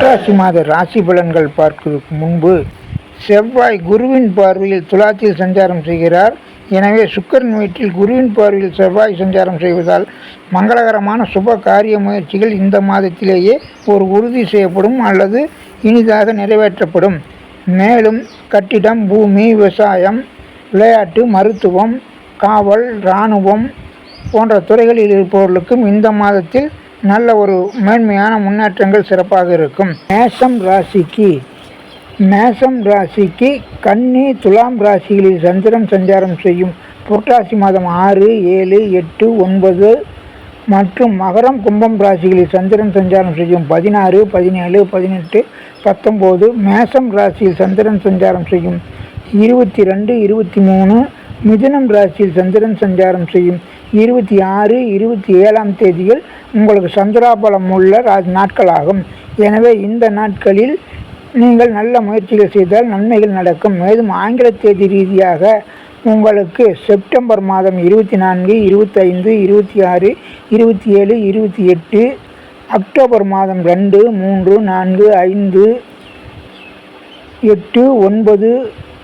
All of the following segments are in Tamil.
புரட்டாசி மாத ராசி பலன்கள் பார்ப்பதற்கு முன்பு செவ்வாய் குருவின் பார்வையில் துலாத்தில் சஞ்சாரம் செய்கிறார். எனவே சுக்கிரன் வீட்டில் குருவின் பார்வையில் செவ்வாய் சஞ்சாரம் செய்வதால் மங்களகரமான சுப காரிய முயற்சிகள் இந்த மாதத்திலேயே ஒரு உறுதி செய்யப்படும் அல்லது இனிதாக நிறைவேற்றப்படும். மேலும் கட்டிடம், பூமி, விவசாயம், விளையாட்டு, மருத்துவம், காவல், இராணுவம் போன்ற துறைகளில் இருப்பவர்களுக்கும் இந்த மாதத்தில் நல்ல ஒரு மேன்மையான முன்னேற்றங்கள் சிறப்பாக இருக்கும். மேசம் ராசிக்கு கன்னி, துலாம் ராசிகளில் சந்திரன் சஞ்சாரம் செய்யும் புரட்டாசி மாதம் 6, 7, 8, 9 மற்றும் மகரம், கும்பம் ராசிகளில் சந்திரன் சஞ்சாரம் செய்யும் 16, 17, 18, 19, மேசம் ராசியில் சந்திரன் சஞ்சாரம் செய்யும் 22, 23, மிதுனம் ராசியில் சந்திரன் சஞ்சாரம் செய்யும் 26, 27ஆம் தேதிகள் உங்களுக்கு சந்திராபலம் உள்ள நாட்களாகும். எனவே இந்த நாட்களில் நீங்கள் நல்ல முயற்சிகள் செய்தால் நன்மைகள் நடக்கும். மேலும் ஆங்கில தேதி ரீதியாக உங்களுக்கு செப்டம்பர் மாதம் 24, 25, 26, 27, 28, அக்டோபர் மாதம் 2, 3, 4, 5, 8, 9,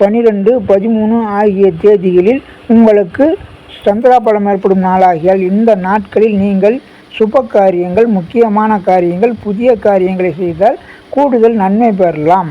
12, 13 ஆகிய தேதிகளில் உங்களுக்கு சந்திராபலம் ஏற்படும் நாளாகியால் இந்த நாட்களில் நீங்கள் சுப காரியங்கள், முக்கியமான காரியங்கள், புதிய காரியங்களை செய்தால் கூடுதல் நன்மை பெறலாம்.